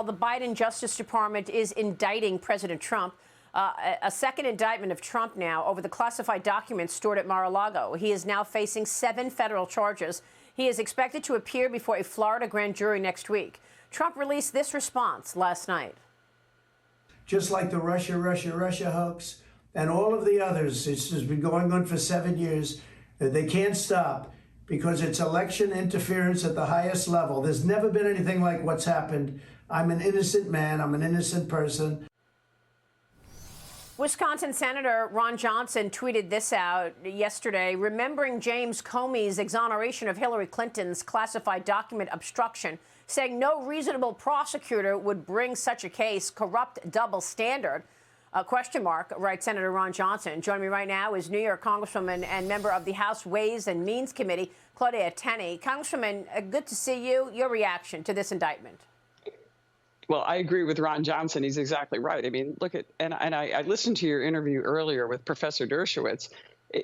The Biden Justice Department is indicting President Trump. A second indictment of Trump now over the classified documents stored at Mar-a-Lago. He is now facing 7 federal charges. He is expected to appear before a Florida grand jury next week. Trump released this response last night. Just like the Russia hoax and all of the others, it's just been going on for 7 years. They can't stop because it's election interference at the highest level. There's never been anything like what's happened. I'm an innocent man. I'm an innocent person. Wisconsin Senator Ron Johnson tweeted this out yesterday, remembering James Comey's exoneration of Hillary Clinton's classified document obstruction, saying no reasonable prosecutor would bring such a case. Corrupt double standard. Question mark, writes Senator Ron Johnson. Joining me right now is New York Congresswoman and member of the House Ways and Means Committee, Claudia Tenney. Congresswoman, good to see you. Your reaction to this indictment? Well, I agree with Ron Johnson. He's exactly right. I mean, look at, and I listened to your interview earlier with Professor Dershowitz.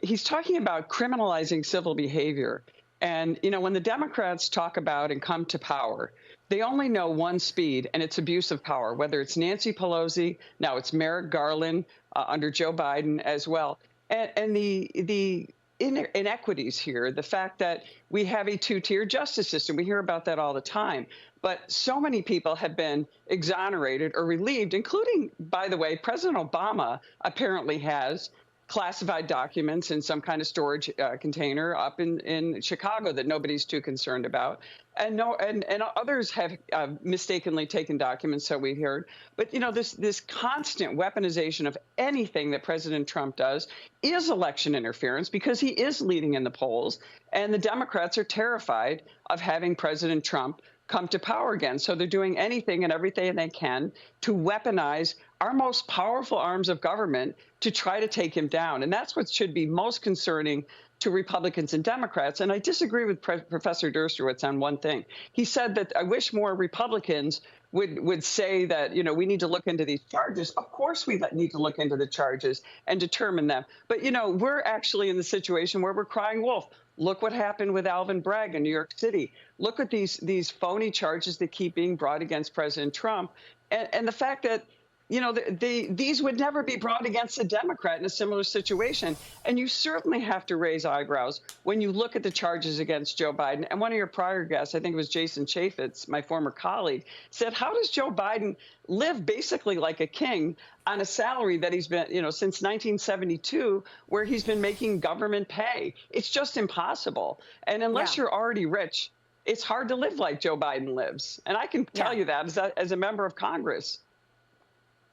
He's talking about criminalizing civil behavior. And, you know, when the Democrats talk about and come to power, they only know one speed, and it's abuse of power, whether it's Nancy Pelosi, now it's Merrick Garland under Joe Biden as well. And the inequities here, the fact that we have a two-tier justice system, we hear about that all the time. But so many people have been exonerated or relieved, including, by the way, President Obama apparently has classified documents in some kind of storage container up in Chicago that nobody's too concerned about. And others have mistakenly taken documents, so we heard. But, you know, this constant weaponization of anything that President Trump does is election interference because he is leading in the polls. And the Democrats are terrified of having President Trump come to power again. So they're doing anything and everything they can to weaponize our most powerful arms of government to try to take him down. And that's what should be most concerning to Republicans and Democrats. And I disagree with Professor Dershowitz on one thing. He said that I wish more Republicans would say that, you know, we need to look into these charges. Of course we need to look into the charges and determine them. But, you know, we're actually in the situation where we're crying wolf. Look what happened with Alvin Bragg in New York City. Look at these phony charges that keep being brought against President Trump. And the fact that, you know, these would never be brought against a Democrat in a similar situation. And you certainly have to raise eyebrows when you look at the charges against Joe Biden. And one of your prior guests, I think it was Jason Chaffetz, my former colleague, said, how does Joe Biden live basically like a king on a salary that he's been, you know, since 1972, where he's been making government pay? It's just impossible. And unless you're already rich, it's hard to live like Joe Biden lives. And I can tell you that as a member of Congress.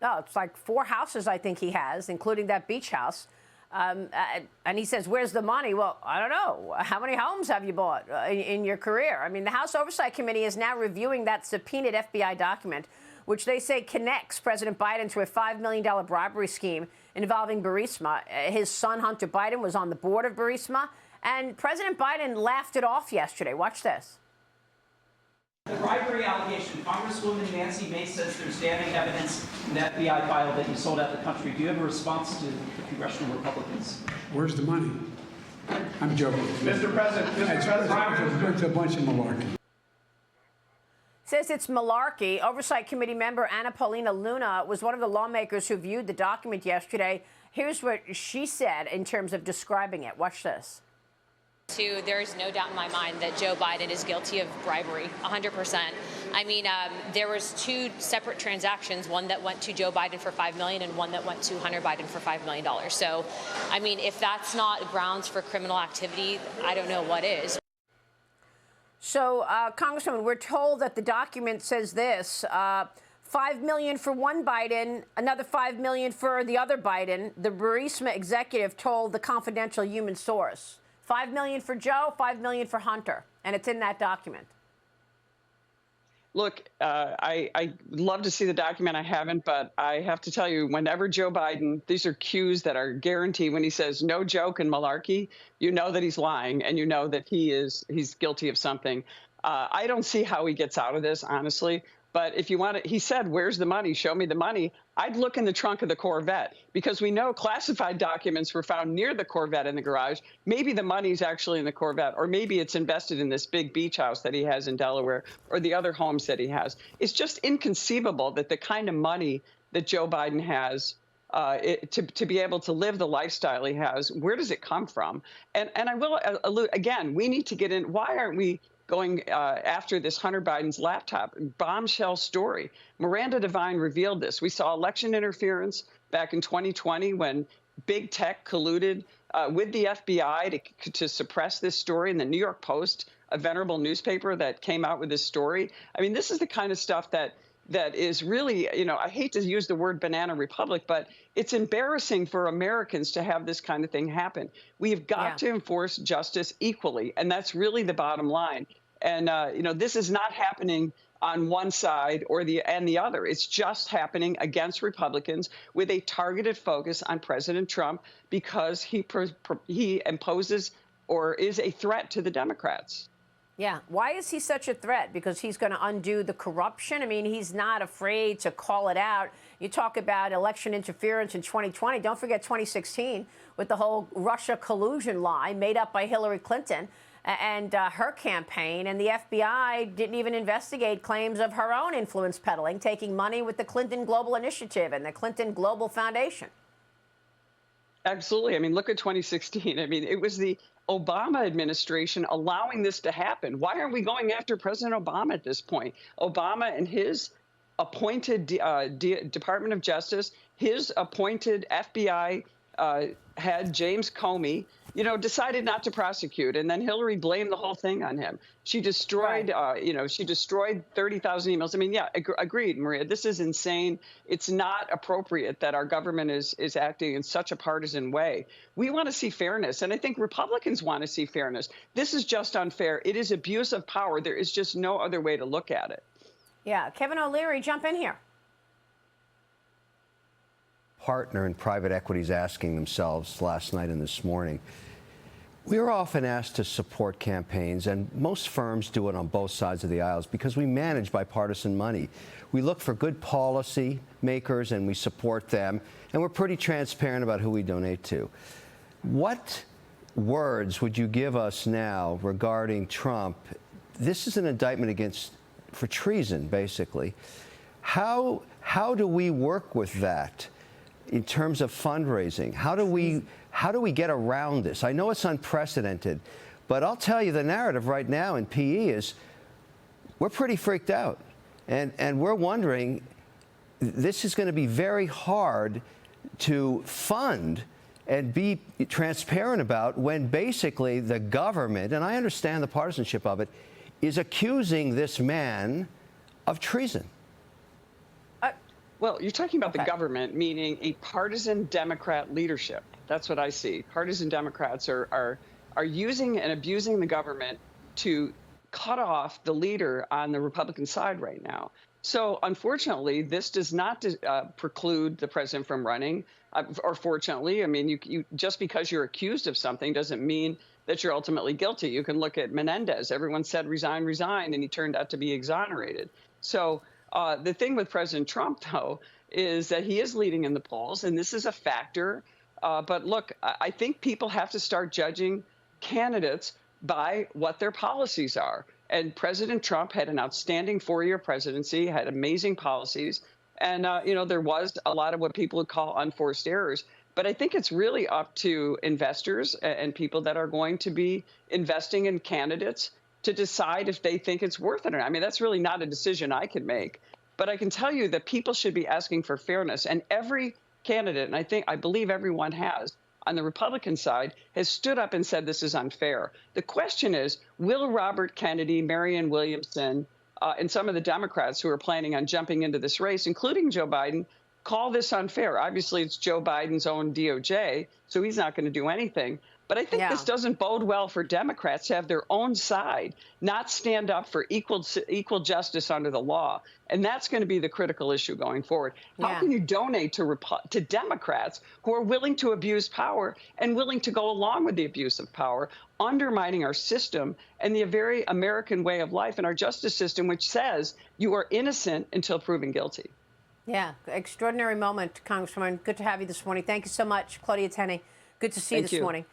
Oh, it's like 4 houses I think he has, including that beach house. And he says, where's the money? Well, I don't know. How many homes have you bought in your career? I mean, the House Oversight Committee is now reviewing that subpoenaed FBI document, which they say connects President Biden to a $5 million bribery scheme involving Burisma. His son, Hunter Biden, was on the board of Burisma, and President Biden laughed it off yesterday. Watch this. The bribery allegation, Congresswoman Nancy Mace says there's damning evidence in the FBI file that you sold out the country. Do you have a response to the congressional Republicans? Where's the money? I'm joking. Mr. President, it's a bunch of malarkey. Says it's malarkey. Oversight Committee member Anna Paulina Luna was one of the lawmakers who viewed the document yesterday. Here's what she said in terms of describing it. Watch this. There is no doubt in my mind that Joe Biden is guilty of bribery, 100%. I mean, there was 2 separate transactions, one that went to Joe Biden for $5 million and one that went to Hunter Biden for $5 million. So, I mean, if that's not grounds for criminal activity, I don't know what is. So, Congresswoman, we're told that the document says this, $5 million for one Biden, another $5 million for the other Biden. The Burisma executive told the confidential human source. $5 million for Joe, $5 million for Hunter, and it's in that document. Look, I'd love to see the document. I haven't, but I have to tell you, whenever Joe Biden, these are cues that are guaranteed. When he says no joke and malarkey, you know that he's lying, and you know that he's guilty of something. I don't see how he gets out of this, honestly. But if you want to, he said, where's the money? Show me the money. I'd look in the trunk of the Corvette because we know classified documents were found near the Corvette in the garage. Maybe the money's actually in the Corvette, or maybe it's invested in this big beach house that he has in Delaware or the other homes that he has. It's just inconceivable that the kind of money that Joe Biden has to be able to live the lifestyle he has, where does it come from? And I will allude, again, we need to get in. Why aren't we going after this Hunter Biden's laptop bombshell story? Miranda Devine revealed this. We saw election interference back in 2020 when big tech colluded with the FBI to suppress this story. In the New York Post, a venerable newspaper that came out with this story. I mean, this is the kind of stuff that is really, I hate to use the word banana republic, but it's embarrassing for Americans to have this kind of thing happen. We have got to enforce justice equally, and that's really the bottom line. And, this is not happening on one side or the other. It's just happening against Republicans with a targeted focus on President Trump because he imposes or is a threat to the Democrats. Yeah. Why is he such a threat? Because he's going to undo the corruption? I mean, he's not afraid to call it out. You talk about election interference in 2020. Don't forget 2016 with the whole Russia collusion lie made up by Hillary Clinton and her campaign. And the FBI didn't even investigate claims of her own influence peddling, taking money with the Clinton Global Initiative and the Clinton Global Foundation. Absolutely. I mean, look at 2016. I mean, it was the Obama administration allowing this to happen. Why aren't we going after President Obama at this point? Obama and his appointed Department of Justice, his appointed FBI head, James Comey, decided not to prosecute. And then Hillary blamed the whole thing on him. She destroyed, she destroyed 30,000 emails. I mean, yeah, agreed, Maria. This is insane. It's not appropriate that our government is acting in such a partisan way. We want to see fairness. And I think Republicans want to see fairness. This is just unfair. It is abuse of power. There is just no other way to look at it. Yeah. Kevin O'Leary, jump in here. Partner in private equity is asking themselves last night and this morning. We are often asked to support campaigns, and most firms do it on both sides of the aisles because we manage bipartisan money. We look for good policy makers and we support them, and we're pretty transparent about who we donate to. What words would you give us now regarding Trump? This is an indictment for treason, basically. How do we work with that? In terms of fundraising, how do we get around this? I know it's unprecedented, but I'll tell you the narrative right now in PE is we're pretty freaked out. And we're wondering, this is going to be very hard to fund and be transparent about when basically the government, and I understand the partisanship of it, is accusing this man of treason. Well, you're talking about the government, meaning a partisan Democrat leadership. That's what I see. Partisan Democrats are using and abusing the government to cut off the leader on the Republican side right now. So, unfortunately, this does not preclude the president from running. Or fortunately, I mean, you just because you're accused of something doesn't mean that you're ultimately guilty. You can look at Menendez. Everyone said resign, resign, and he turned out to be exonerated. So the thing with President Trump, though, is that he is leading in the polls, and this is a factor. But look, I think people have to start judging candidates by what their policies are. And President Trump had an outstanding 4-year presidency, had amazing policies. And, there was a lot of what people would call unforced errors. But I think it's really up to investors and people that are going to be investing in candidates to decide if they think it's worth it or not. I mean, that's really not a decision I can make. But I can tell you that people should be asking for fairness. And every candidate, and I believe everyone has, on the Republican side, has stood up and said this is unfair. The question is, will Robert Kennedy, Marianne Williamson, and some of the Democrats who are planning on jumping into this race, including Joe Biden, call this unfair? Obviously, it's Joe Biden's own DOJ, so he's not going to do anything. But I think Yeah. this doesn't bode well for Democrats to have their own side, not stand up for equal justice under the law. And that's going to be the critical issue going forward. How Yeah. can you donate to Democrats who are willing to abuse power and willing to go along with the abuse of power, undermining our system and the very American way of life and our justice system, which says you are innocent until proven guilty? Yeah, extraordinary moment, Congresswoman. Good to have you this morning. Thank you so much, Claudia Tenney. Good to see you Thank this you. morning.